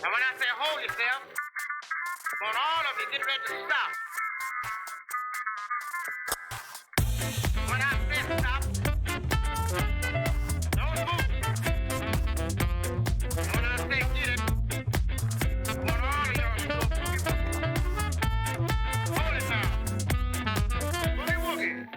And when I say hold yourself, I want all of you get ready to stop. When I say stop, don't move. And when I say get it, I want all of y'all to go boogie. Hold it now. Boogie woogie.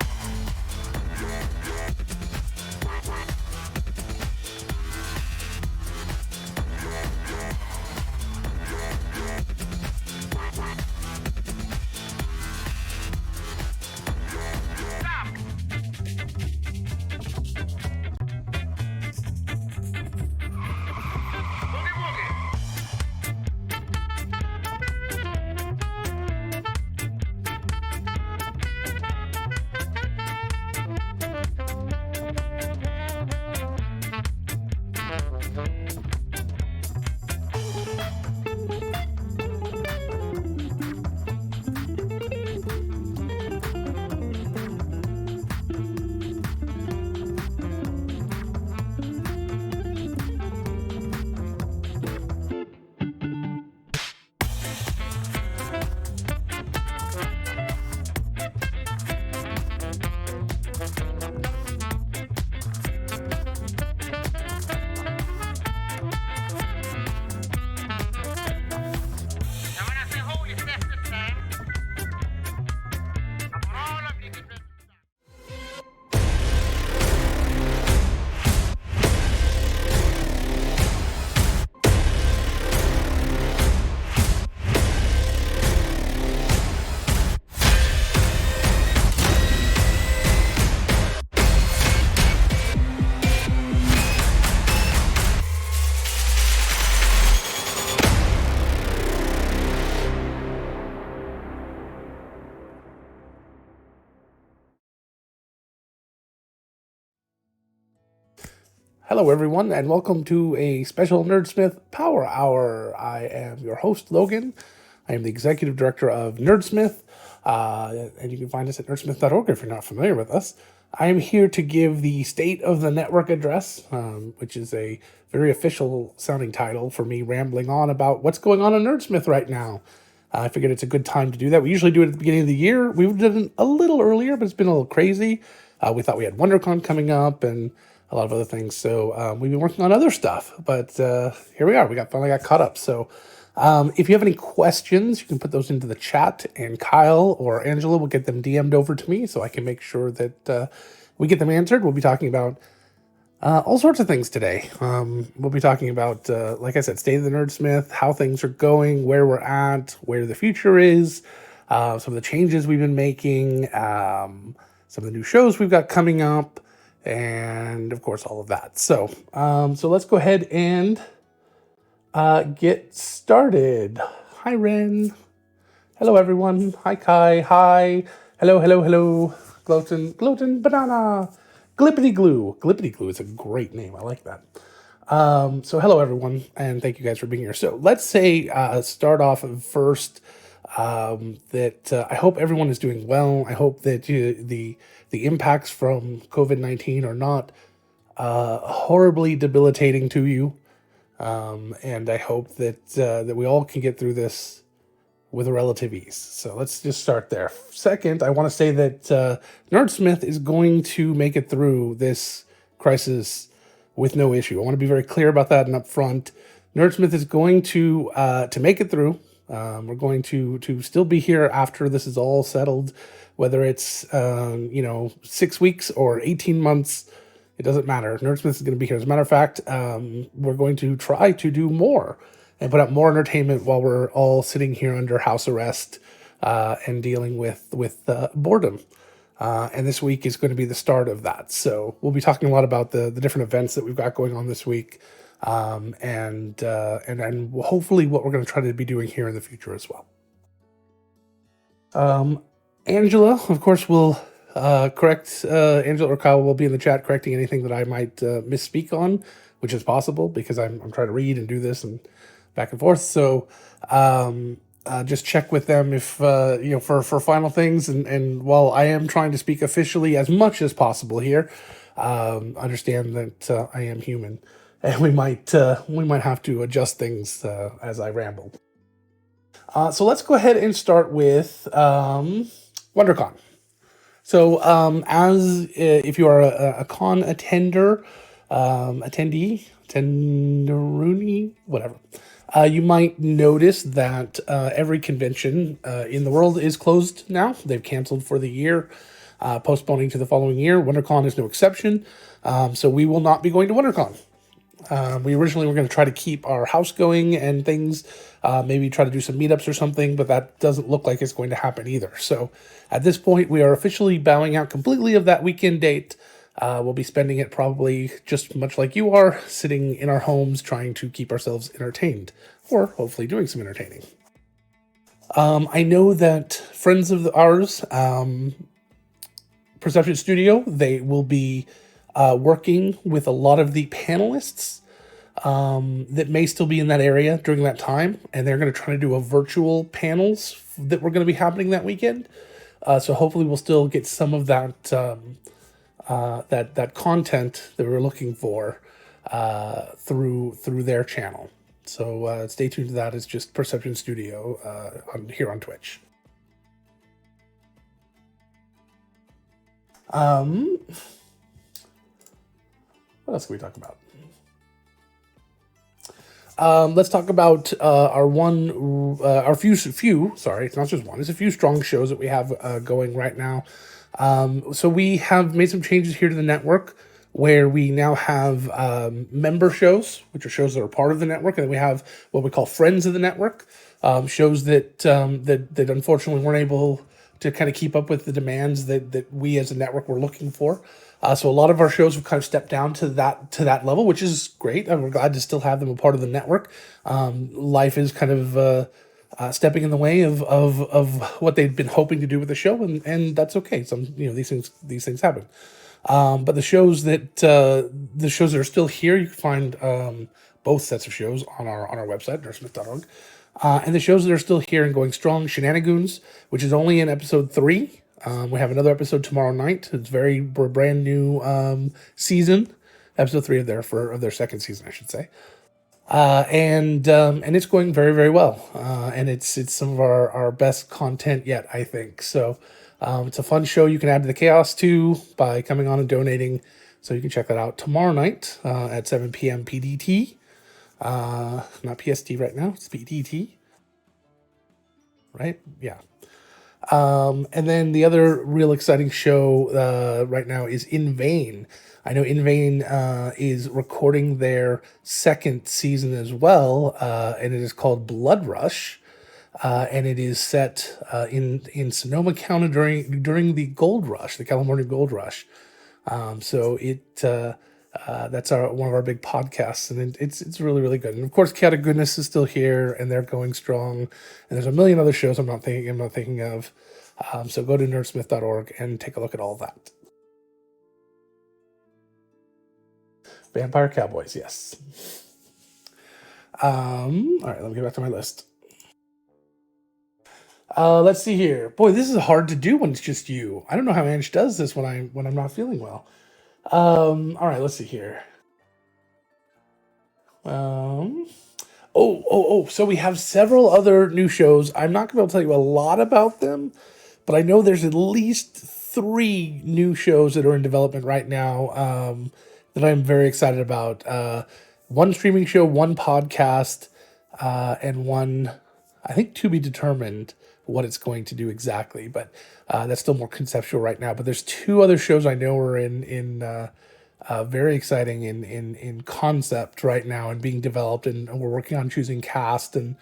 Hello, everyone, and welcome to a special Nerdsmith Power Hour. I am your host, Logan. I am the executive director of Nerdsmith, and you can find us at nerdsmith.org if you're not familiar with us. I am here to give the State of the Network address, which is a very official sounding title for me rambling on about what's going on in Nerdsmith right now. I figured it's a good time to do that. We usually do it at the beginning of the year. We've done it a little earlier, but it's been a little crazy. We thought we had WonderCon coming up and a lot of other things. So we've been working on other stuff, but here we are. We finally got caught up. So if you have any questions, you can put those into the chat, and Kyle or Angela will get them DM'd over to me so I can make sure that we get them answered. We'll be talking about all sorts of things today. We'll be talking about, like I said, State of the Nerdsmith, how things are going, where we're at, where the future is, some of the changes we've been making, some of the new shows we've got coming up, and of course all of that. So let's go ahead and get started. Hi, Ren. Hello, everyone. Hi, Kai. Hi. Hello. Gloatin banana. Glippity Glue. Glippity Glue is a great name. I like that. So hello, everyone, and thank you guys for being here. So let's start off first that I hope everyone is doing well. I hope that the impacts from COVID-19 are not horribly debilitating to you, and I hope that we all can get through this with a relative ease. So let's just start there. Second, I want to say that Nerdsmith is going to make it through this crisis with no issue. I want to be very clear about that and up front. Nerdsmith is going to make it through. We're going to still be here after this is all settled, whether it's 6 weeks or 18 months. It doesn't matter. Nerdsmith is going to be here. As a matter of fact, we're going to try to do more and put out more entertainment while we're all sitting here under house arrest and dealing with boredom. And this week is going to be the start of that. So we'll be talking a lot about the different events that we've got going on this week, and hopefully what we're going to try to be doing here in the future as well. Angela, of course, will correct. Angela or Kyle will be in the chat correcting anything that I might misspeak on, which is possible because I'm trying to read and do this and back and forth. So just check with them if for final things. And while I am trying to speak officially as much as possible here, understand that I am human. and we might have to adjust things as I ramble. So let's go ahead and start with WonderCon. So, if you are a con attenderoonie, whatever, you might notice that every convention in the world is closed now. They've canceled for the year, postponing to the following year. WonderCon is no exception. So we will not be going to WonderCon. We originally were going to try to keep our house going and things, maybe try to do some meetups or something, but that doesn't look like it's going to happen either. So at this point, we are officially bowing out completely of that weekend date. We'll be spending it probably just much like you are, sitting in our homes trying to keep ourselves entertained, or hopefully doing some entertaining. I know that friends of ours, Perception Studio, they will be working with a lot of the panelists that may still be in that area during that time, and they're going to try to do a virtual panels that were going to be happening that weekend. So hopefully we'll still get some of that that content that we're looking for through their channel. So stay tuned to that. It's just Perception Studio here on Twitch. What else can we talk about? Let's talk about our few. Sorry, it's not just one. It's a few strong shows that we have going right now. So we have made some changes here to the network, where we now have member shows, which are shows that are part of the network, and then we have what we call friends of the network, shows that unfortunately weren't able to kind of keep up with the demands that we as a network were looking for. So a lot of our shows have kind of stepped down to that level, which is great, and we're glad to still have them a part of the network. Life is kind of stepping in the way of what they've been hoping to do with the show, and that's okay. These things happen. But the shows that are still here, you can find both sets of shows on our website, nerdsmith.org. And the shows that are still here and going strong, Shenanigans, which is only in episode 3. We have another episode tomorrow night. It's a brand new season, episode 3 of their second season, I should say. And it's going very, very well. And it's some of our best content yet, I think. So it's a fun show you can add to the chaos too by coming on and donating. So you can check that out tomorrow night at 7 p.m. PDT. Not PST right now, it's PDT. Right? Yeah. And then the other real exciting show right now is In Vain. I know In Vain is recording their second season as well, and it is called Blood Rush, and it is set in Sonoma County during the Gold Rush, the California Gold Rush. So that's one of our big podcasts, and it's really, really good. And of course, Chaotic Goodness is still here, and they're going strong. And there's a million other shows I'm not thinking of. So go to nerdsmith.org and take a look at all that. Vampire Cowboys, yes. All right, let me get back to my list. Let's see here. Boy, this is hard to do when it's just you. I don't know how Ange does this when I'm not feeling well. All right, let's see here. So we have several other new shows. I'm not going to be able to tell you a lot about them, but I know there's at least 3 new shows that are in development right now that I'm very excited about. One streaming show, one podcast, and one, I think, to be determined what it's going to do exactly, but that's still more conceptual right now. But there's 2 other shows I know are in very exciting in concept right now and being developed, and we're working on choosing cast and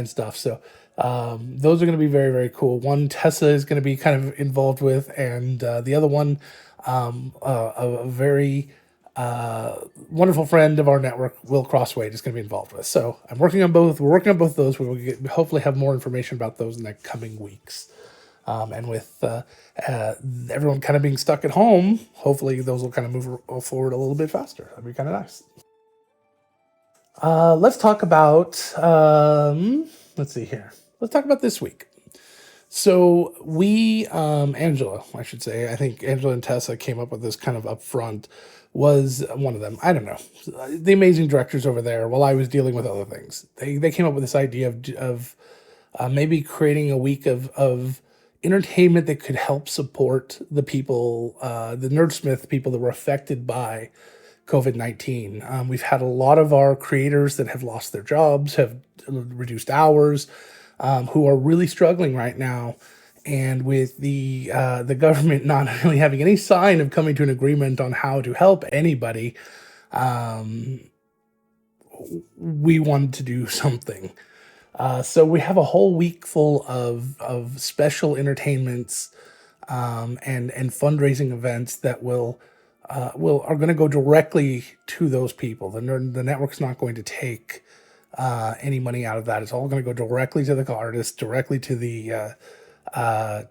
stuff. So those are going to be very, very cool. One Tessa is going to be kind of involved with, and the other one, a very wonderful friend of our network, Will Crosswade, is going to be involved with. So I'm working on both. We're working on both of those. We will hopefully have more information about those in the coming weeks. And with everyone kind of being stuck at home, hopefully those will kind of move forward a little bit faster. That'd be kind of nice. Let's talk about, let's see here. Let's talk about this week. So Angela, I should say, I think Angela and Tessa came up with this kind of upfront, was one of them. I don't know. The amazing directors over there, while I was dealing with other things, they came up with this idea of maybe creating a week of entertainment that could help support the people, the Nerdsmith people that were affected by COVID-19. We've had a lot of our creators that have lost their jobs, have reduced hours, who are really struggling right now. And with the government not really having any sign of coming to an agreement on how to help anybody, we wanted to do something. So we have a whole week full of special entertainments, and fundraising events that are going to go directly to those people. The network's not going to take any money out of that. It's all going to go directly to the artists, directly to the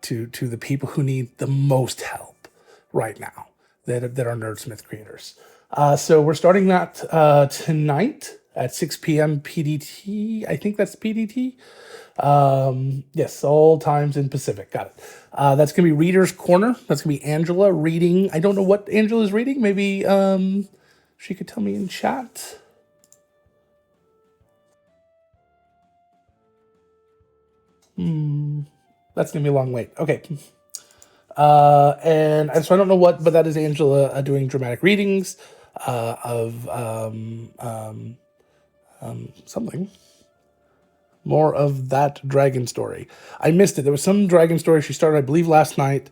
to the people who need the most help right now, that are Nerdsmith creators. So we're starting that tonight at 6 p.m. PDT. I think that's PDT. Yes, all times in Pacific. Got it. That's going to be Reader's Corner. That's going to be Angela reading. I don't know what Angela's reading. Maybe she could tell me in chat. That's going to be a long wait. Okay. And so I don't know what, but that is Angela doing dramatic readings of something. More of that dragon story. I missed it. There was some dragon story she started, I believe, last night,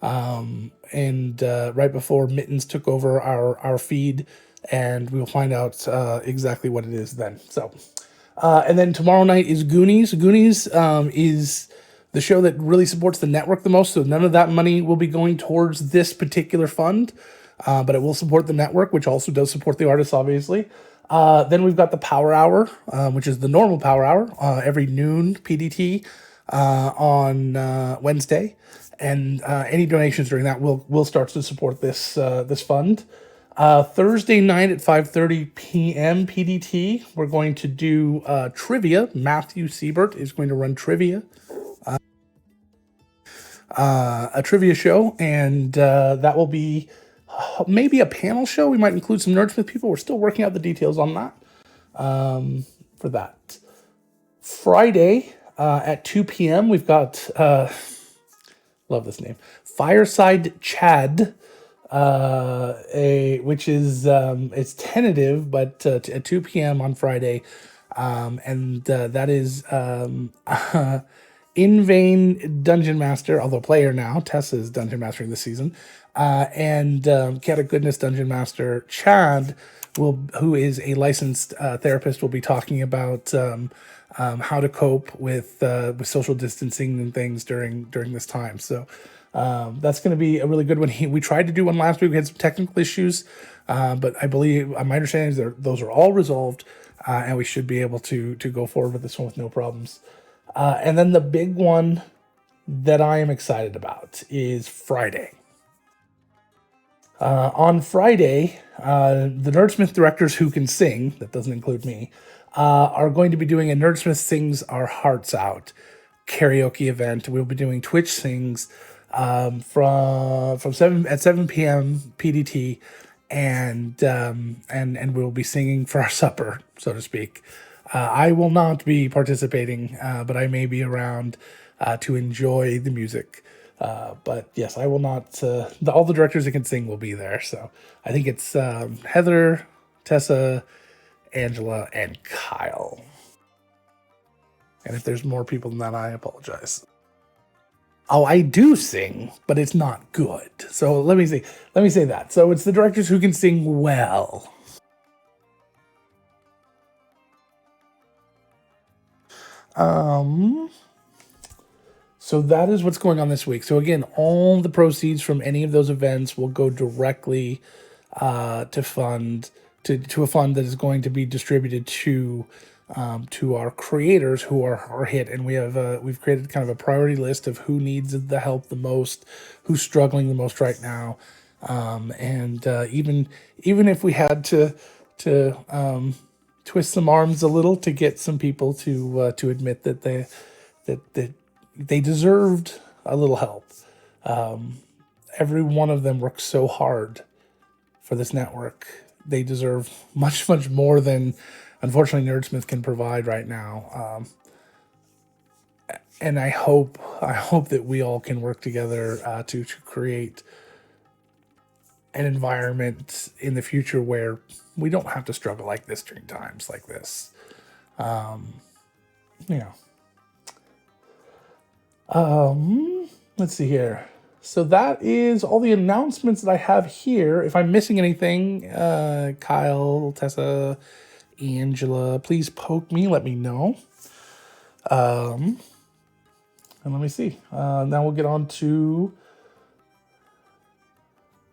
and right before Mittens took over our feed, and we'll find out exactly what it is then. So, and then tomorrow night is Goonies. Goonies is the show that really supports the network the most, so none of that money will be going towards this particular fund, but it will support the network, which also does support the artists, obviously. Then we've got the Power Hour, which is the normal Power Hour, every noon PDT on Wednesday, and any donations during that will start to support this fund. Thursday night at 5:30 p.m. PDT, we're going to do trivia. Matthew Siebert is going to run trivia. A trivia show, and that will be maybe a panel show. We might include some Nerdsmith people. We're still working out the details on that. For that, Friday at 2 p.m. we've got love this name, Fireside Chad, which is it's tentative, but at 2 p.m. on Friday, and that is In Vain Dungeon Master, although player now, Tessa's Dungeon Mastering this season, and Cat of Goodness Dungeon Master Chad, who is a licensed therapist, will be talking about how to cope with social distancing and things during this time. So that's going to be a really good one. We tried to do one last week. We had some technical issues, but I believe, my understanding is those are all resolved, and we should be able to go forward with this one with no problems. And then the big one that I am excited about is Friday. On Friday, the Nerdsmith directors who can sing, that doesn't include me, are going to be doing a Nerdsmith Sings Our Hearts Out karaoke event. We'll be doing Twitch Sings from 7 p.m. PDT, and we'll be singing for our supper, so to speak. I will not be participating, but I may be around to enjoy the music. But yes, I will not. All the directors that can sing will be there. So I think it's Heather, Tessa, Angela, and Kyle. And if there's more people than that, I apologize. Oh, I do sing, but it's not good. So let me say that. So it's the directors who can sing well. So that is what's going on this week. So again, all the proceeds from any of those events will go directly to a fund that is going to be distributed to our creators who are hit. And we've created kind of a priority list of who needs the help the most, who's struggling the most right now, and even if we had to twist some arms a little to get some people to admit that they deserved a little help. Every one of them worked so hard for this network. They deserve much, much more than, unfortunately, Nerdsmith can provide right now. And I hope that we all can work together to create an environment in the future where we don't have to struggle like this during times like this. You know. Let's see here. So that is all the announcements that I have here. If I'm missing anything, Kyle, Tessa, Angela, please poke me. Let me know. And let me see. Now we'll get on to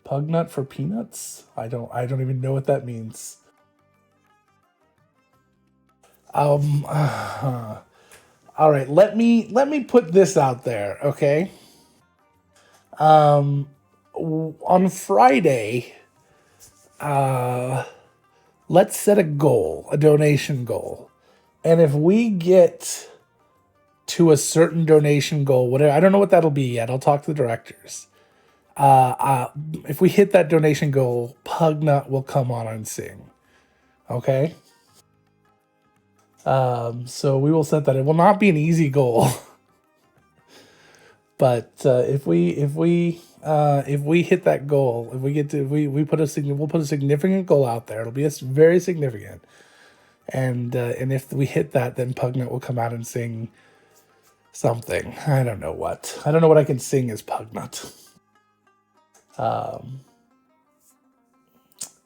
Pug nut for peanuts. I don't even know what that means. All right. Let me put this out there. Okay. On Friday, let's set a goal, a donation goal. And if we get to a certain donation goal, whatever, I don't know what that'll be yet. I'll talk to the directors. If we hit that donation goal, Pugnut will come on and sing. Okay? So we will set that. It will not be an easy goal. But if we hit that goal, if we get to we'll put a significant goal out there. It'll be very significant, and if we hit that, then Pugnut will come out and sing something. I don't know what. I don't know what I can sing as Pugnut.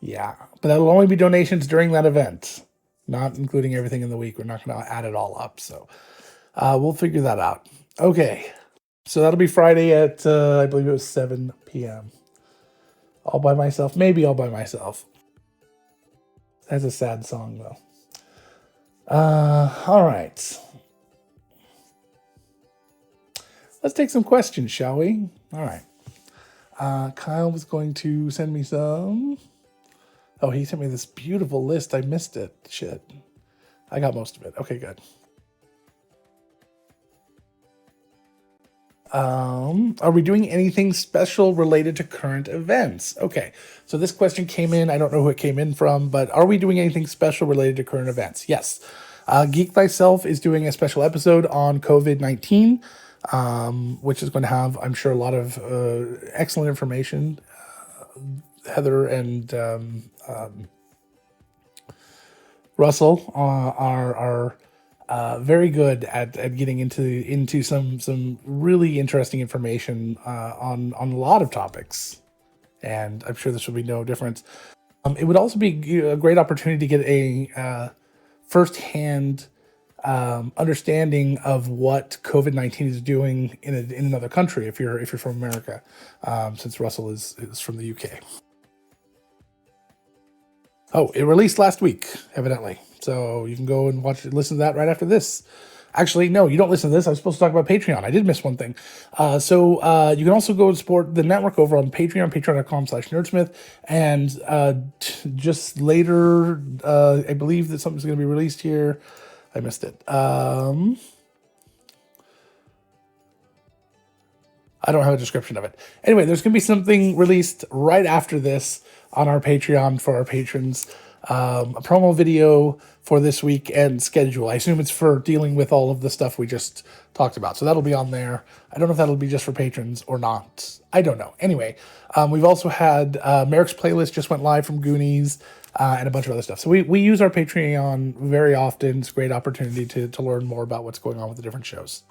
Yeah, but that'll only be donations during that event, not including everything in the week. We're not going to add it all up, so we'll figure that out. Okay. So that'll be Friday at, I believe it was 7 p.m. All by myself. Maybe all by myself. That's a sad song, though. All right. Let's take some questions, shall we? All right. Kyle was going to send me some. Oh, he sent me this beautiful list. I missed it. Shit. I got most of it. Okay, good. Are we doing anything special related to current events? Okay, so this question came in. I don't know who it came in from, but are we doing anything special related to current events? Yes. Geek Thyself is doing a special episode on COVID-19, which is going to have, I'm sure, a lot of excellent information. Heather and Russell are very good at getting into some really interesting information on a lot of topics, and I'm sure this will be no different. It would also be a great opportunity to get a firsthand understanding of what COVID-19 is doing in another country. If you're from America, since Russell is from the UK. Oh, it released last week, evidently. So you can go and listen to that right after this. Actually, no, you don't listen to this. I was supposed to talk about Patreon. I did miss one thing. So you can also go and support the network over on Patreon, patreon.com/nerdsmith. And just later, I believe that something's going to be released here. I missed it. I don't have a description of it. Anyway, there's going to be something released right after this on our Patreon for our patrons. A promo video for this week and schedule. I assume it's for dealing with all of the stuff we just talked about. So that'll be on there. I don't know if that'll be just for patrons or not. I don't know. Anyway, we've also had Merrick's playlist just went live from Goonies and a bunch of other stuff. So we use our Patreon very often. It's a great opportunity to learn more about what's going on with the different shows.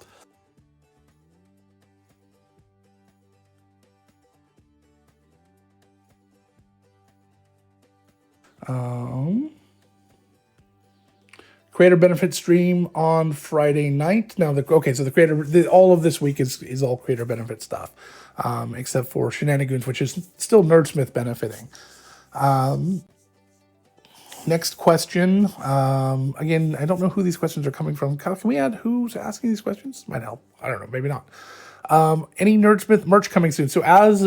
Creator benefit stream on Friday night. Now, so the creator, all of this week is all creator benefit stuff, except for Shenanigans, which is still Nerdsmith benefiting. Next question. Again, I don't know who these questions are coming from. Kyle, can we add who's asking these questions? Might help. I don't know. Maybe not. Any Nerdsmith merch coming soon? So as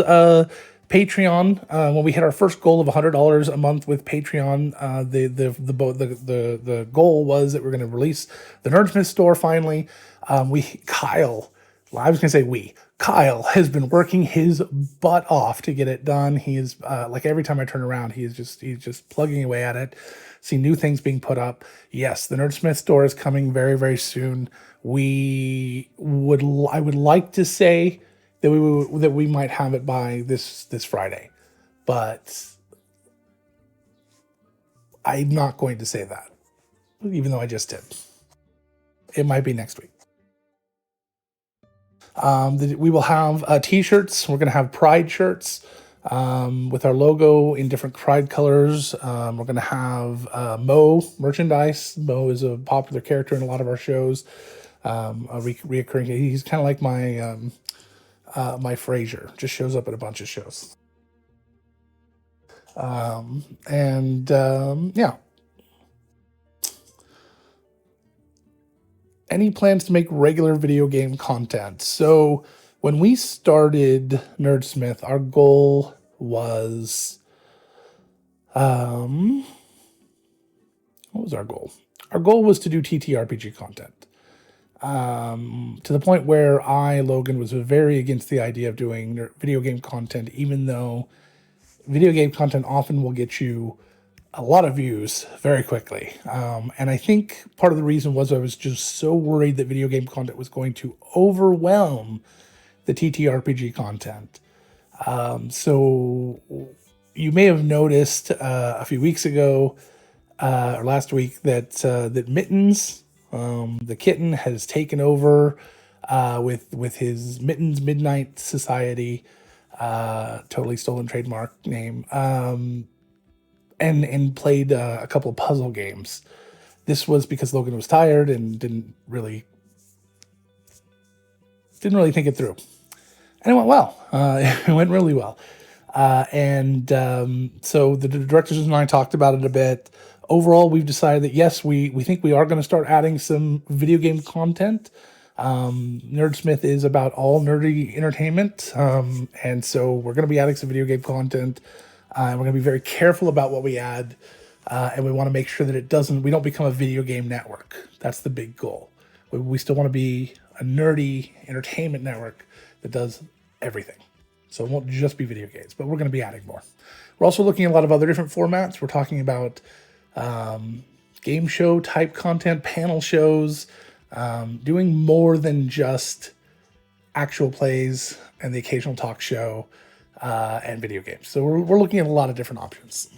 Patreon, when we hit our first goal of $100 a month with Patreon, the goal was that we're going to release the Nerdsmith store finally. Kyle well, I was going to say we. Kyle has been working his butt off to get it done. He is like every time I turn around, he's just plugging away at it. See new things being put up. Yes, the Nerdsmith store is coming very very soon. I would like to say that we might have it by this Friday, but I'm not going to say that, even though I just did. It might be next week. We will have t-shirts. We're going to have Pride shirts with our logo in different Pride colors. We're going to have Mo merchandise. Mo is a popular character in a lot of our shows. A reoccurring. He's kind of like my Frasier. Just shows up at a bunch of shows. Yeah. Any plans to make regular video game content? So when we started Nerdsmith, our goal was, what was our goal? Our goal was to do TTRPG content. To the point where Logan, was very against the idea of doing video game content, even though video game content often will get you a lot of views very quickly. And I think part of the reason was I was just so worried that video game content was going to overwhelm the TTRPG content. So you may have noticed a few weeks ago or last week that Mittens, the kitten, has taken over with his Mittens Midnight Society, totally stolen trademark name. And played a couple of puzzle games. This was because Logan was tired and didn't really think it through, and it went well. It went really well, so the directors and I talked about it a bit. Overall, we've decided that yes, we think we are going to start adding some video game content. Nerdsmith is about all nerdy entertainment, and so we're going to be adding some video game content. We're going to be very careful about what we add, and we want to make sure that we don't become a video game network. That's the big goal. We still want to be a nerdy entertainment network that does everything. So it won't just be video games, but we're going to be adding more. We're also looking at a lot of other different formats. We're talking about game show type content, panel shows, doing more than just actual plays and the occasional talk show. And video games. So we're looking at a lot of different options.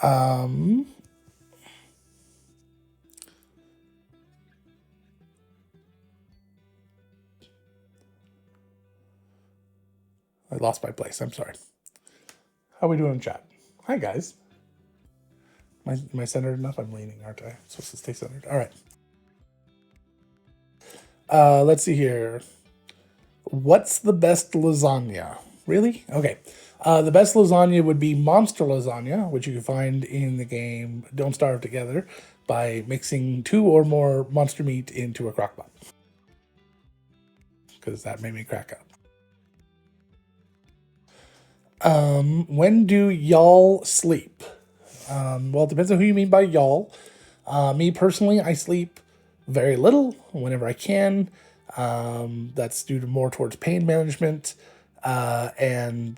I lost my place. I'm sorry. How are we doing in chat? Hi, guys. Am I centered enough? I'm leaning, aren't I? I'm supposed to stay centered. All right. Let's see here. What's the best lasagna? Really? Okay. The best lasagna would be monster lasagna, which you can find in the game Don't Starve Together by mixing 2 or more monster meat into a crock pot. Because that made me crack up. When do y'all sleep? Well, it depends on who you mean by y'all. Me personally, I sleep very little whenever I can. That's due to more towards pain management and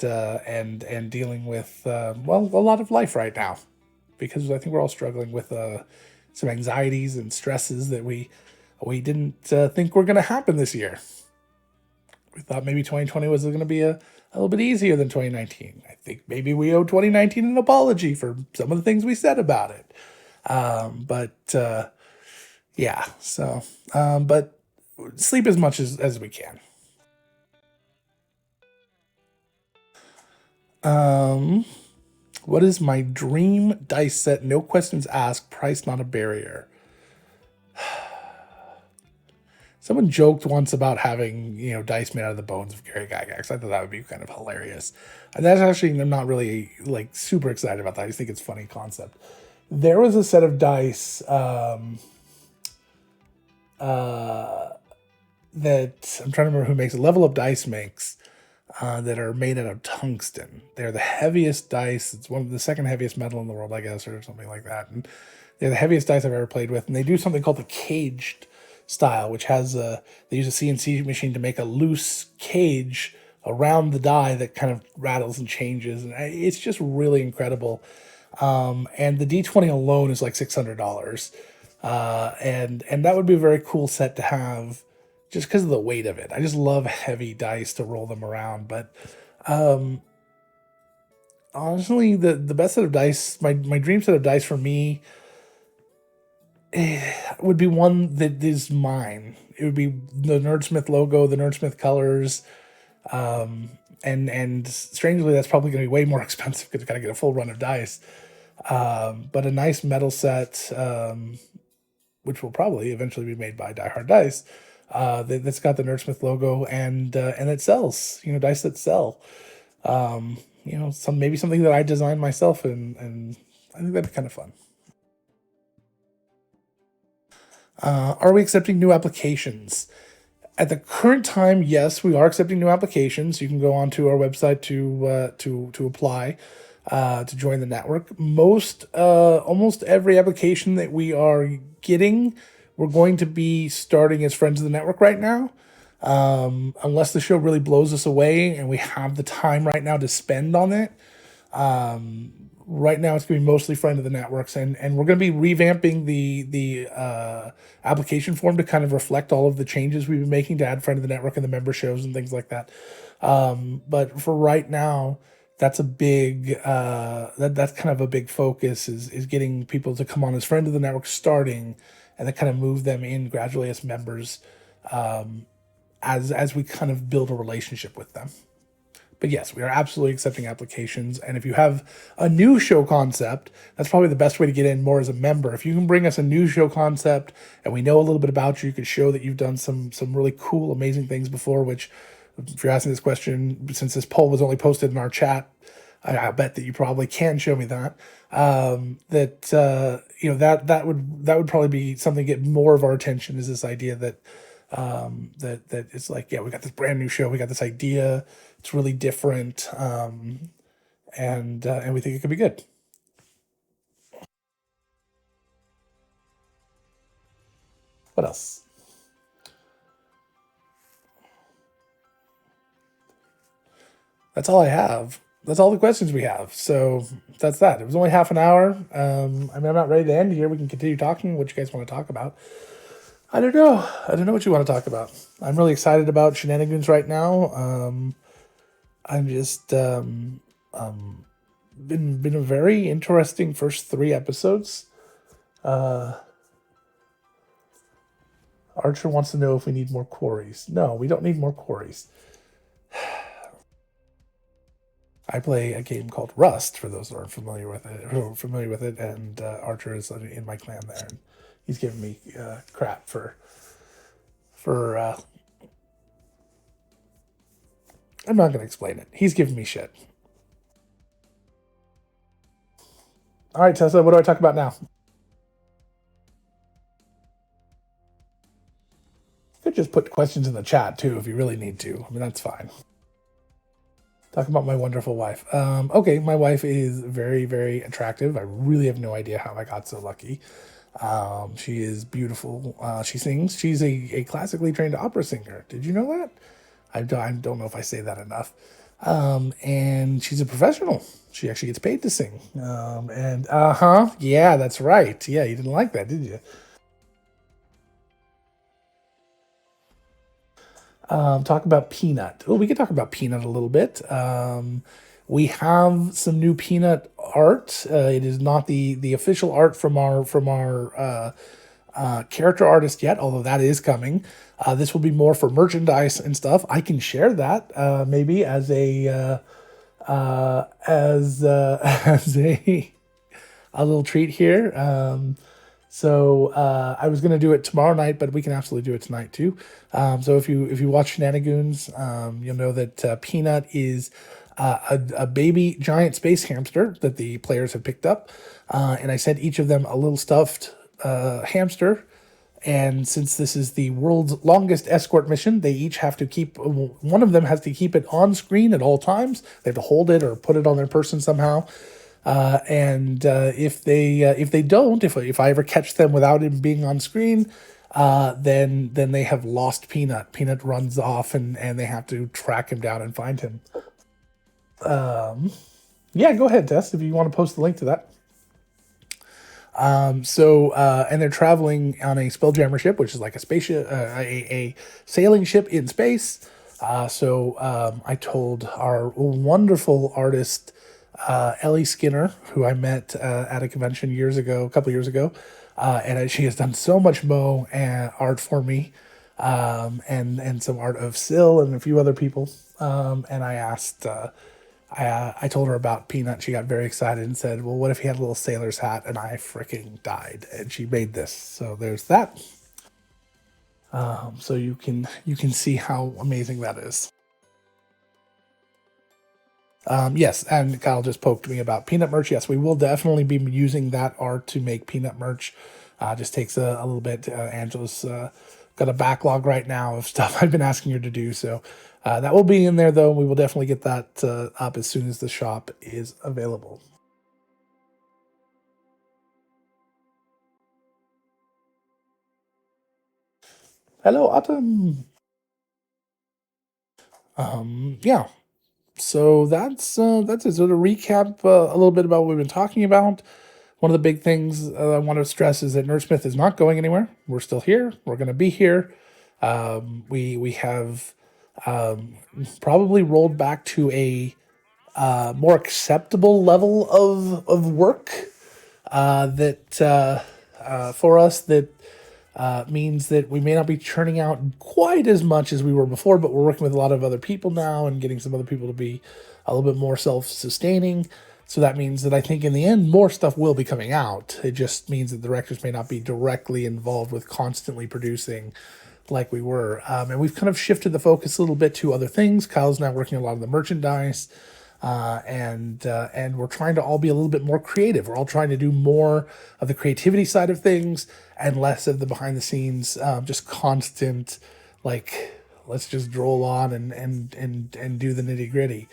dealing with a lot of life right now, because I think we're all struggling with some anxieties and stresses that we didn't think were going to happen this year. We thought maybe 2020 was going to be a little bit easier than 2019. I think maybe we owe 2019 an apology for some of the things we said about it. Yeah, so, but sleep as much as we can. What is my dream dice set? No questions asked, price not a barrier. Someone joked once about having, dice made out of the bones of Gary Gygax. I thought that would be kind of hilarious. And that's actually, I'm not really super excited about that. I just think it's a funny concept. There was a set of dice that I'm trying to remember who makes it. Level Up Dice makes that are made out of tungsten. They're the heaviest dice. It's one of the second heaviest metal in the world, I guess, or something like that. And They're the heaviest dice I've ever played with, and they do something called the caged style, which has they use a CNC machine to make a loose cage around the die that kind of rattles and changes, and it's just really incredible. And the D20 alone is like $600, and that would be a very cool set to have, just because of the weight of it. I just love heavy dice to roll them around, but honestly, the best set of dice, my dream set of dice for me, would be one that is mine. It would be the Nerdsmith logo, the Nerdsmith colors, and strangely, that's probably going to be way more expensive because you got to get a full run of dice. But a nice metal set, which will probably eventually be made by Die Hard Dice, that's got the Nerdsmith logo, and it sells. Dice that sell. Maybe something that I designed myself, and I think that'd be kind of fun. Are we accepting new applications? At the current time, yes, we are accepting new applications. You can go onto our website to apply to join the network. Almost every application that we are getting, we're going to be starting as friends of the network right now. Unless the show really blows us away and we have the time right now to spend on it. Right now it's going to be mostly friend of the networks, and we're going to be revamping the application form to kind of reflect all of the changes we've been making to add friend of the network and the member shows and things like that. But for right now, that's a big that's kind of a big focus, is getting people to come on as friend of the network starting, and then kind of move them in gradually as members, as we kind of build a relationship with them. But yes, we are absolutely accepting applications. And if you have a new show concept, that's probably the best way to get in more as a member. If you can bring us a new show concept and we know a little bit about you, you can show that you've done some really cool, amazing things before, which, if you're asking this question, since this poll was only posted in our chat, I bet that you probably can show me that. That would probably be something to get more of our attention, is this idea that that it's like, yeah, we got this brand new show, we got this idea, it's really different, and we think it could be good. What else? That's all I have. That's all the questions we have. So that's that. It was only half an hour. I'm not ready to end here. We can continue talking. What you guys want to talk about? I don't know. I don't know what you want to talk about. I'm really excited about Shenanigans right now. I'm just been a very interesting first 3 episodes. Archer wants to know if we need more quarries. No, we don't need more quarries. I play a game called Rust, for those who aren't familiar with it, and Archer is in my clan there, and he's giving me crap for I'm not going to explain it. He's giving me shit. All right, Tessa, what do I talk about now? You could just put questions in the chat, too, if you really need to. I mean, that's fine. Talk about my wonderful wife. Okay, my wife is very, very attractive. I really have no idea how I got so lucky. She is beautiful. She sings. She's a classically trained opera singer. Did you know that? I don't know if I say that enough. And she's a professional. She actually gets paid to sing. Yeah, that's right. Yeah, you didn't like that, did you? Talk about Peanut. Oh, we could talk about Peanut a little bit. We have some new Peanut art. It is not the official art from our character artist yet, although that is coming. This will be more for merchandise and stuff. I can share that maybe as a as a little treat here. So I was going to do it tomorrow night, but we can absolutely do it tonight too. So if you watch Shenanigans, you'll know that Peanut is a baby giant space hamster that the players have picked up, and I sent each of them a little stuffed hamster. And since this is the world's longest escort mission, they each have to keep, one of them has to keep it on screen at all times. They have to hold it or put it on their person somehow. And if they don't, if I ever catch them without him being on screen, then they have lost Peanut. Peanut runs off, and they have to track him down and find him. Yeah, go ahead, Tess, if you want to post the link to that. And they're traveling on a Spelljammer ship, which is like a spaceship, a sailing ship in space. I told our wonderful artist, Ellie Skinner, who I met at a convention a couple years ago, and she has done so much Mo and art for me, and some art of Syl and a few other people. And I asked. I told her about Peanut. She got very excited and said, "Well, what if he had a little sailor's hat?" And I freaking died. And she made this. So there's that. So you can see how amazing that is. Yes, and Kyle just poked me about Peanut merch. Yes, we will definitely be using that art to make Peanut merch. Just takes a little bit. Angela's got a backlog right now of stuff I've been asking her to do. So that will be in there, though. We will definitely get that up as soon as the shop is available. Hello, Autumn. Yeah. So that's it. So to recap a little bit about what we've been talking about, one of the big things I want to stress is that Nerdsmith is not going anywhere. We're still here. We're going to be here. We have probably rolled back to a more acceptable level of work that for us that means that we may not be churning out quite as much as we were before, but we're working with a lot of other people now and getting some other people to be a little bit more self-sustaining. So that means that I think in the end, more stuff will be coming out. It just means that the directors may not be directly involved with constantly producing like we were. And we've kind of shifted the focus a little bit to other things. Kyle's now working a lot of the merchandise. And we're trying to all be a little bit more creative. We're all trying to do more of the creativity side of things and less of the behind the scenes, just constant, like let's just droll on and do the nitty gritty,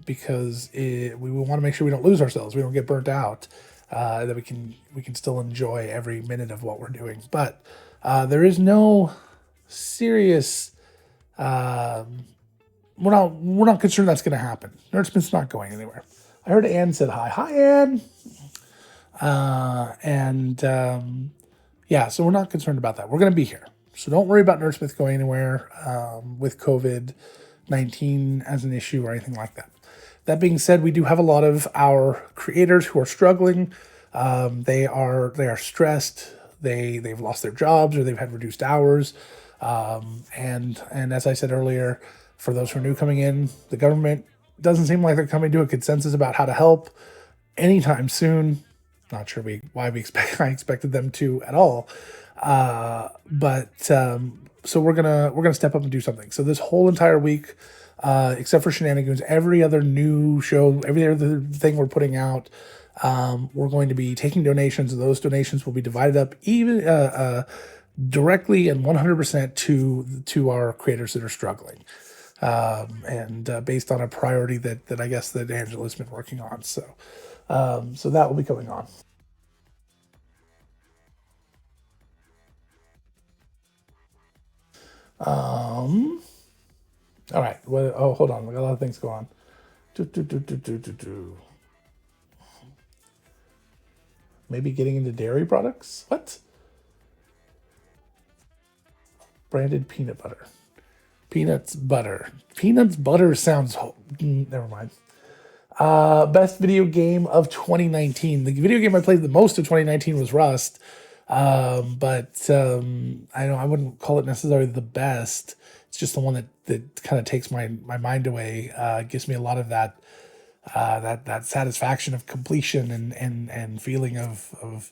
because we want to make sure we don't lose ourselves, we don't get burnt out, that we can still enjoy every minute of what we're doing. But there is no serious. We're not concerned that's going to happen. Nerdsmith's not going anywhere. I heard Anne said hi. Hi, Anne. And yeah, so we're not concerned about that. We're going to be here. So don't worry about Nerdsmith going anywhere with COVID-19 as an issue or anything like that. That being said, we do have a lot of our creators who are struggling. They are stressed. They've lost their jobs or they've had reduced hours. And as I said earlier, for those who are new coming in, the government doesn't seem like they're coming to a consensus about how to help anytime soon. Not sure why I expected them to at all. But so we're gonna step up and do something. So this whole entire week, except for Shenanigans, every other new show, every other thing we're putting out, we're going to be taking donations, and those donations will be divided up even directly and 100% to our creators that are struggling, and based on a priority that I guess that Angela's been working on. So that will be going on. All right. Well, oh, hold on. We got a lot of things going on. Do, do, do, do, do, do, do. Maybe getting into dairy products? What? Branded peanut butter. Peanuts butter. Peanuts butter sounds. Never mind. Best video game of 2019. The video game I played the most of 2019 was Rust. But I wouldn't call it necessarily the best. It's just the one that kind of takes my mind away. Gives me a lot of that satisfaction of completion and feeling of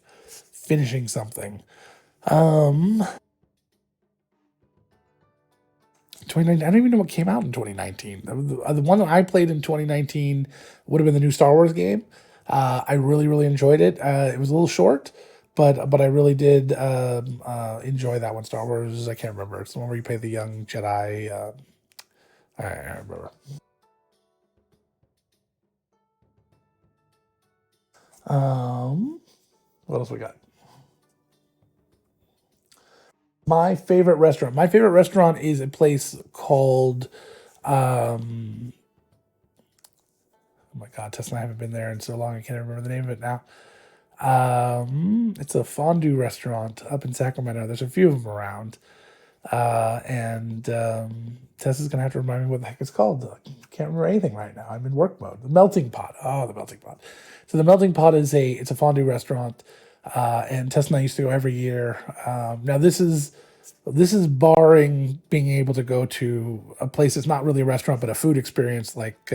finishing something. 2019. I don't even know what came out in 2019. The one that I played in 2019 would have been the new Star Wars game. I really, really enjoyed it. It was a little short, but I really did enjoy that one. Star Wars. I can't remember. It's the one where you play the young Jedi. I remember. Um, what else we got? My favorite restaurant. My favorite restaurant is a place called. Oh my God, Tess and I haven't been there in so long. I can't remember the name of it now. It's a fondue restaurant up in Sacramento. There's a few of them around. And Tess is gonna have to remind me what the heck it's called. I can't remember anything right now. I'm in work mode. The Melting Pot. Oh, the Melting Pot. So the Melting Pot is a fondue restaurant, and Tess and I used to go every year. Now this is barring being able to go to a place that's not really a restaurant but a food experience like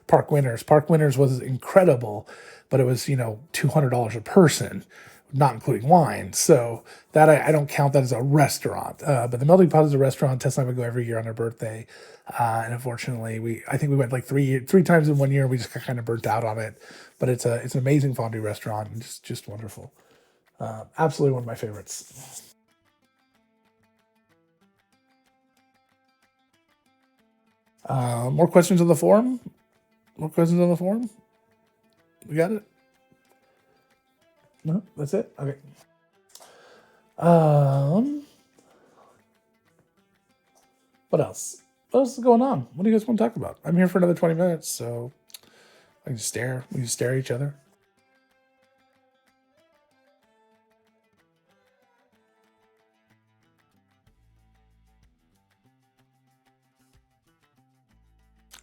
Park Winners. Park Winners was incredible, but it was $200 a person, not including wine. So that I don't count that as a restaurant. But the Melting Pot is a restaurant. Tess and I would go every year on her birthday, and unfortunately, I think we went like three times in one year. We just got kind of burnt out on it, but it's an amazing fondue restaurant and just wonderful. Absolutely one of my favorites. More questions on the forum? More questions on the forum? We got it? No, that's it? Okay. What else? What else is going on? What do you guys want to talk about? I'm here for another 20 minutes, so I can stare. We can stare at each other.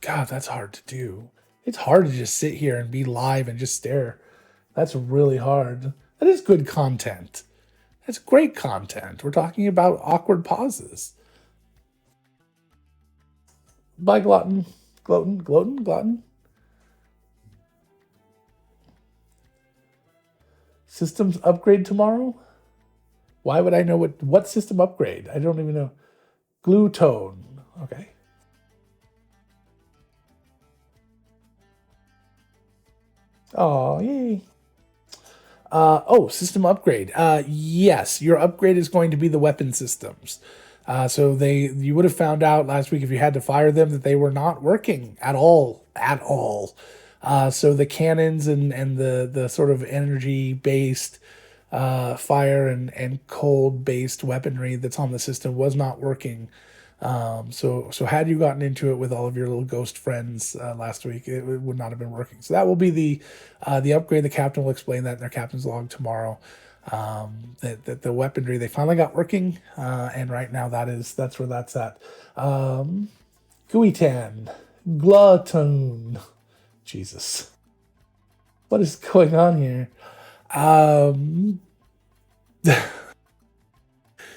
God, that's hard to do. It's hard to just sit here and be live and just stare. That's really hard. That is good content. That's great content. We're talking about awkward pauses. By Glutton. Glutton? Systems upgrade tomorrow? Why would I know what system upgrade? I don't even know. Glue tone. Okay. Oh, yay. System upgrade. Yes, your upgrade is going to be the weapon systems. So you would have found out last week if you had to fire them that they were not working at all, at all. So the cannons and the sort of energy based fire and cold based weaponry that's on the system was not working. So had you gotten into it with all of your little ghost friends last week, it would not have been working. So that will be the upgrade. The captain will explain that in their captain's log tomorrow. That the weaponry they finally got working, and right now that's where that's at. Guitan, Glutton, Jesus, what is going on here?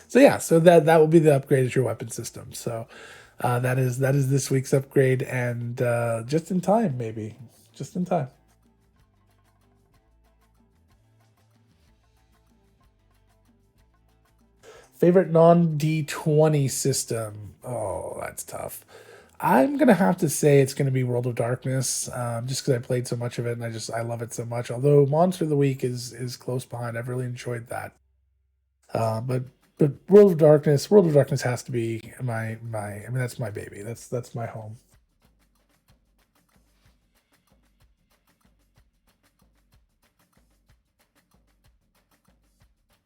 So yeah, so that will be the upgrade as your weapon system. So that is this week's upgrade, and just in time, maybe just in time. Favorite non D20 system? Oh, that's tough. I'm gonna have to say it's gonna be World of Darkness, just because I played so much of it and I love it so much. Although Monster of the Week is close behind. I've really enjoyed that. But World of Darkness has to be my. I mean, that's my baby. That's my home.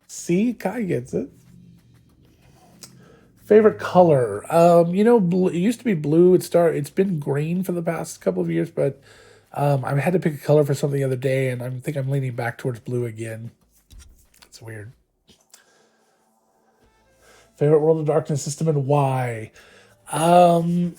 See, Kai gets it. Favorite color? Blue, it used to be blue. It's been green for the past couple of years, but I had to pick a color for something the other day, and I think I'm leaning back towards blue again. It's weird. Favorite World of Darkness system and why? Um,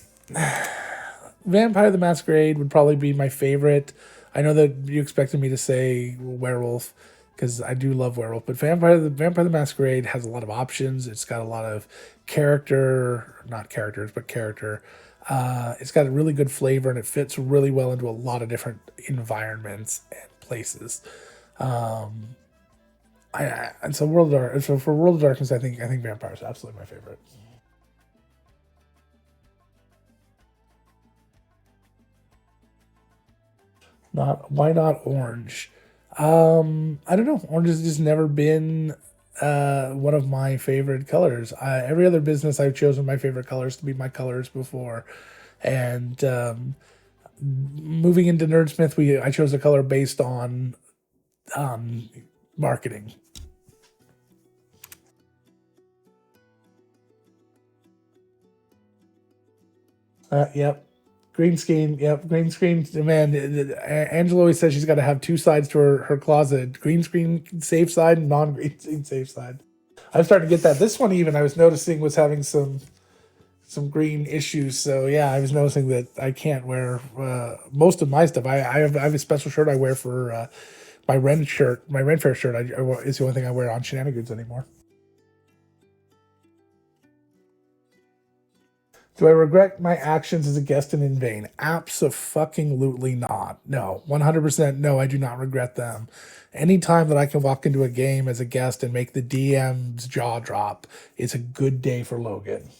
Vampire the Masquerade would probably be my favorite. I know that you expected me to say werewolf because I do love werewolf, but Vampire the Masquerade has a lot of options. It's got a lot of character, not characters, but character. It's got a really good flavor and it fits really well into a lot of different environments and places. Um, and so So for World of Darkness, I think Vampire is absolutely my favorite. Not why not orange? I don't know. Orange has just never been one of my favorite colors. Every other business I've chosen my favorite colors to be my colors before, and moving into Nerdsmith, I chose a color based on marketing. Yep. Green screen. Yep. Green screen. Man, Angela always says she's got to have two sides to her closet: green screen safe side and non-green screen safe side. I'm starting to get that. This one even I was noticing was having some green issues. So yeah, I was noticing that I can't wear most of my stuff. I have a special shirt I wear for my Ren shirt. My Ren Fair shirt is the only thing I wear on Shenanigans anymore. Do I regret my actions as a guest and in vain? Absolutely not. No, 100% no, I do not regret them. Anytime that I can walk into a game as a guest and make the DM's jaw drop, it's a good day for Logan.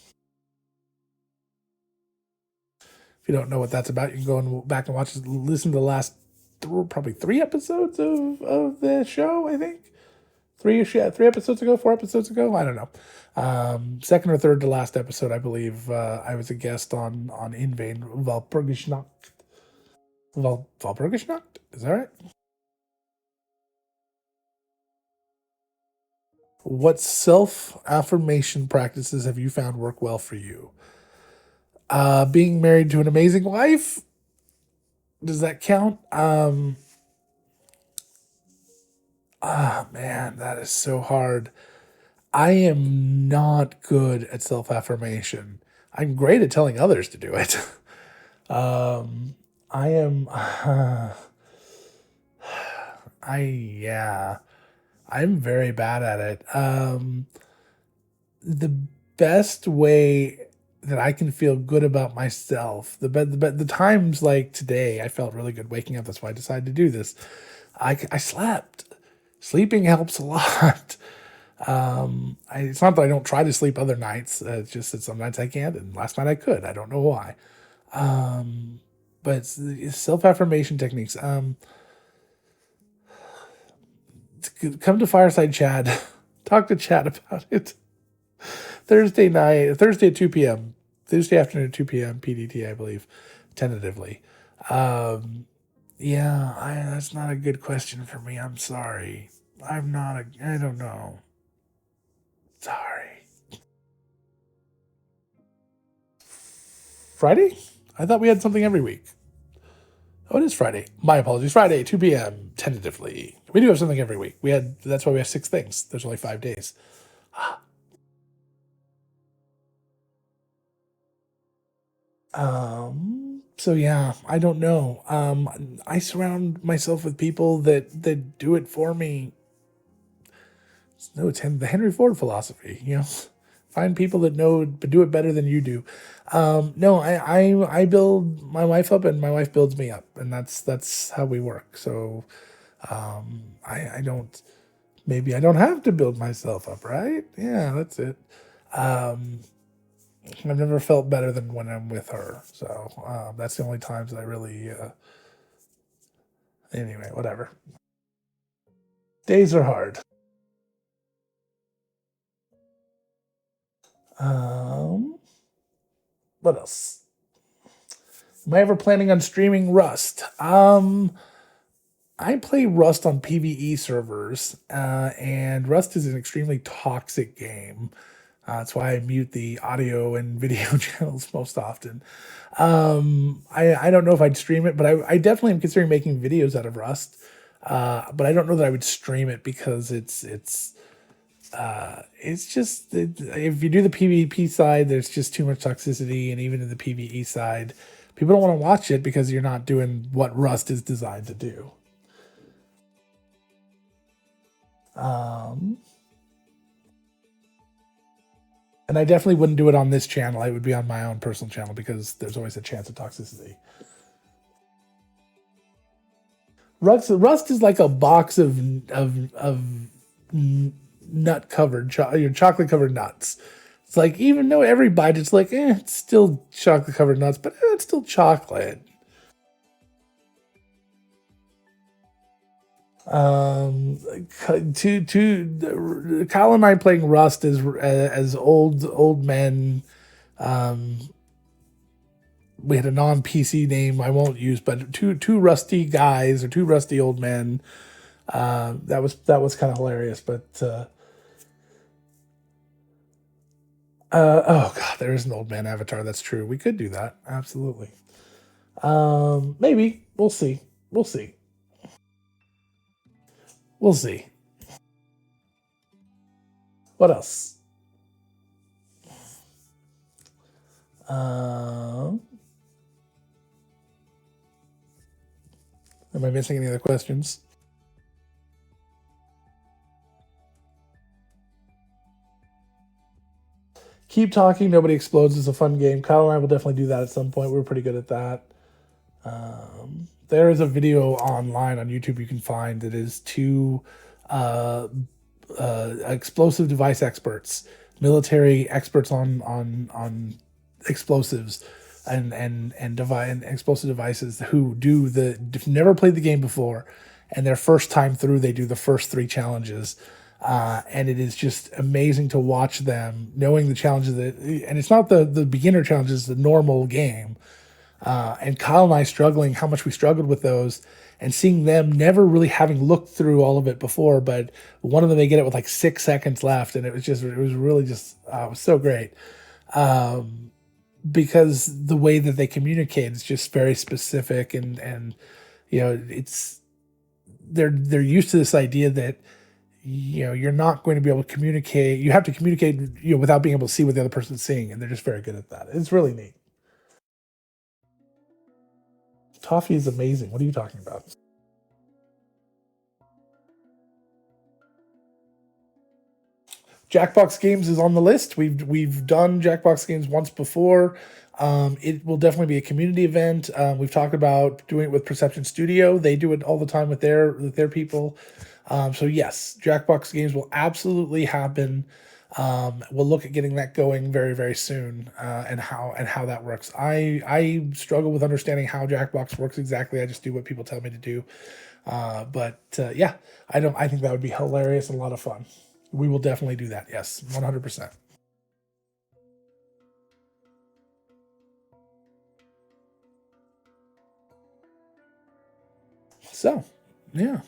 If you don't know what that's about, you can go and back and listen to the last probably 3 episodes of the show, I think. Three episodes ago, 4 episodes ago, I don't know. Second or third to last episode, I believe, I was a guest on In Vain Valpurgisnacht. Valpurgisnacht? Is that right? What self-affirmation practices have you found work well for you? Being married to an amazing wife. Does that count? Man, that is so hard. I am not good at self affirmation. I'm great at telling others to do it. I am. Yeah, I'm very bad at it. The best way that I can feel good about myself, the times like today, I felt really good waking up. That's why I decided to do this. I slept. Sleeping helps a lot. It's not that I don't try to sleep other nights. It's just that some nights I can't, and last night I could. I don't know why. But self affirmation techniques. Come to Fireside Chat. Talk to Chat about it. Thursday at 2 p.m. Thursday afternoon at 2 p.m. PDT, I believe, tentatively. Yeah, that's not a good question for me. I'm sorry. I don't know. Sorry. Friday? I thought we had something every week. Oh, it is Friday. My apologies. Friday, 2 p.m. tentatively. We do have something every week. That's why we have 6 things. There's only 5 days. So yeah, I don't know. I surround myself with people that do it for me. No, it's the Henry Ford philosophy, Find people that know but do it better than you do. No, I build my wife up and my wife builds me up, and that's how we work. So I don't maybe I don't have to build myself up, right? Yeah, that's it. I've never felt better than when I'm with her. So that's the only times that I really. Anyway, whatever. Days are hard. What else? Am I ever planning on streaming Rust? I play Rust on PvE servers, and Rust is an extremely toxic game. That's why I mute the audio and video channels most often. I don't know if I'd stream it, but I definitely am considering making videos out of Rust. But I don't know that I would stream it because it's just if you do the PvP side, there's just too much toxicity, and even in the PvE side, people don't want to watch it because you're not doing what Rust is designed to do. And I definitely wouldn't do it on this channel. I would be on my own personal channel because there's always a chance of toxicity. Rust is like a box of nut covered, your chocolate covered nuts. It's like even though every bite, it's like it's still chocolate covered nuts, but it's still chocolate. To Kyle and I playing Rust as old men. We had a non PC name I won't use, but two rusty guys or two rusty old men That was kind of hilarious. But oh god, there is an old man avatar. That's true. We could do that. Absolutely. Maybe we'll see. We'll see. We'll see. What else? Am I missing any other questions? Keep talking. Nobody explodes is a fun game. Kyle and I will definitely do that at some point. We're pretty good at that. There is a video online on YouTube you can find that is two uh, explosive device experts, military experts on explosives and explosive devices who do never played the game before, and their first time through they do the first three challenges. And it is just amazing to watch them knowing the challenges and it's not the beginner challenges, the normal game. And Kyle and I struggling, how much we struggled with those, and seeing them never really having looked through all of it before, but one of them they get it with like 6 seconds left, and it was really just it was so great. Because the way that they communicate is just very specific, and it's they're used to this idea that you're not going to be able to communicate. You have to communicate without being able to see what the other person's seeing, and they're just very good at that. It's really neat. Toffee is amazing. What are you talking about? Jackbox games is on the list. We've done Jackbox games once before. It will definitely be a community event. We've talked about doing it with Perception Studio. They do it all the time with their people. So yes, Jackbox games will absolutely happen. We'll look at getting that going very, very soon, and how that works. I struggle with understanding how Jackbox works exactly. I just do what people tell me to do. But yeah, I think that would be hilarious and a lot of fun. We will definitely do that. Yes, 100%. So yeah.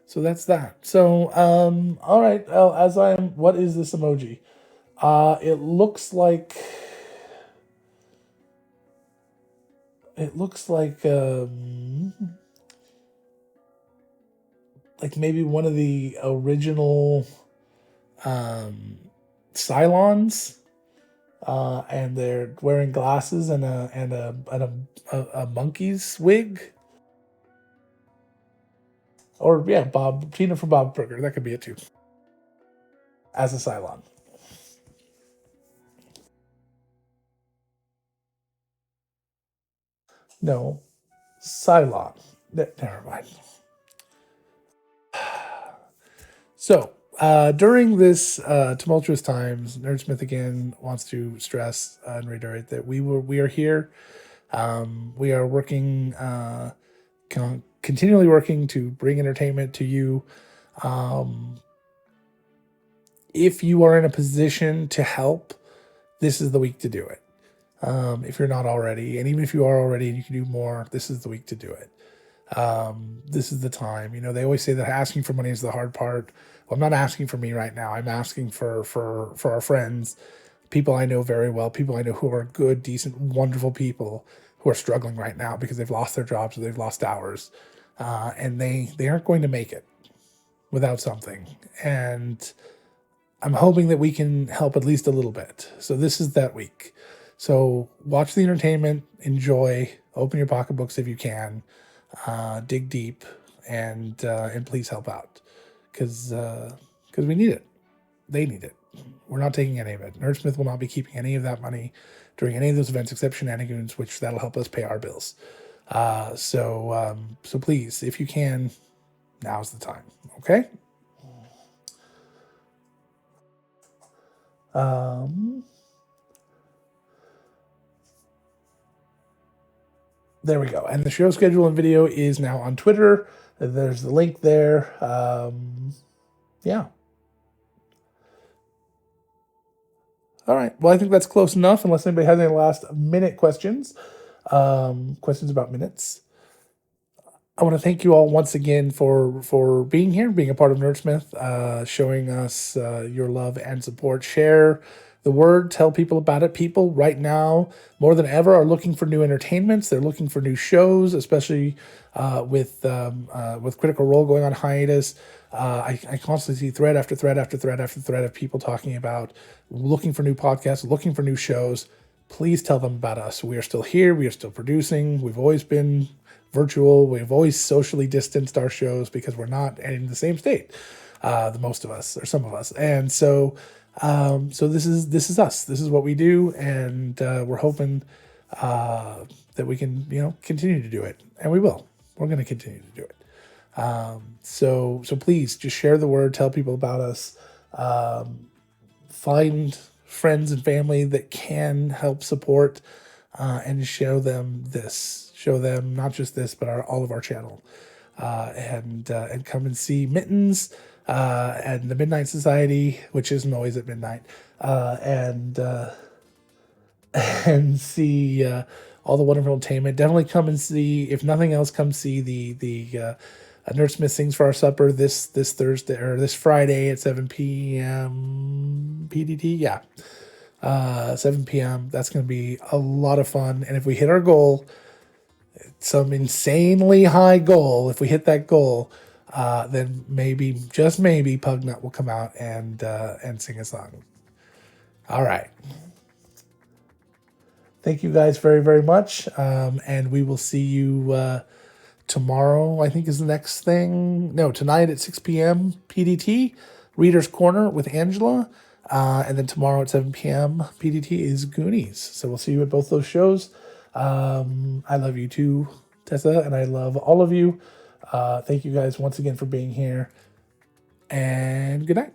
So that's that. So all right. As I am, what is this emoji? It looks like maybe one of the original um, Cylons, and they're wearing glasses and a monkey's wig, or yeah, Bob Tina from Bob Burger. That could be it too, as a Cylon. No, Cylon. Never mind. So, during this tumultuous times, Nerdsmith again wants to stress and reiterate that we are here. We are working, continually working to bring entertainment to you. Um, if you are in a position to help, this is the week to do it. If you're not already, and even if you are already and you can do more, this is the week to do it. This is the time. They always say that asking for money is the hard part. Well, I'm not asking for me right now. I'm asking for our friends, people I know very well, people I know who are good, decent, wonderful people who are struggling right now because they've lost their jobs or they've lost hours, and they aren't going to make it without something. And I'm hoping that we can help at least a little bit. So this is that week. So watch the entertainment, enjoy, open your pocketbooks if you can, dig deep, and please help out, because we need it. They need it. We're not taking any of it. Nerdsmith will not be keeping any of that money during any of those events except shenanigans, which that'll help us pay our bills. So please, if you can, now's the time. Okay. Um, there we go. And the show schedule and video is now on Twitter. There's the link there. Yeah. All right. Well, I think that's close enough, unless anybody has any last minute questions. Questions about minutes. I want to thank you all once again for being here, being a part of Nerdsmith, showing us your love and support. Share the word, tell people about it. People right now, more than ever, are looking for new entertainments. They're looking for new shows, especially with Critical Role going on hiatus. I constantly see thread after thread after thread after thread of people talking about looking for new podcasts, looking for new shows. Please tell them about us. We are still here. We are still producing. We've always been virtual. We've always socially distanced our shows because we're not in the same state, the most of us or some of us. And so, so this is us. This is what we do, and we're hoping that we can, continue to do it, and we will. We're going to continue to do it. So please just share the word. Tell people about us. Find friends and family that can help support, and show them this. Show them not just this, but all of our channel, and come and see Mittens and the Midnight Society, which isn't always at midnight, and see all the wonderful entertainment. Definitely come and see. If nothing else, come see the Nerdsmith Sings for Our Supper this Thursday or this Friday at 7 p.m. PDT. Yeah. 7 p.m. That's going to be a lot of fun. And if we hit our goal, some insanely high goal, if we hit that goal, then maybe, just maybe, Pugnut will come out and sing a song. All right. Thank you guys very, very much. And we will see you tomorrow, I think, is the next thing. No, tonight at 6 p.m. PDT, Reader's Corner with Angela. And then tomorrow at 7 p.m. PDT is Goonies. So we'll see you at both those shows. I love you too, Tessa, and I love all of you. Thank you guys once again for being here. And good night.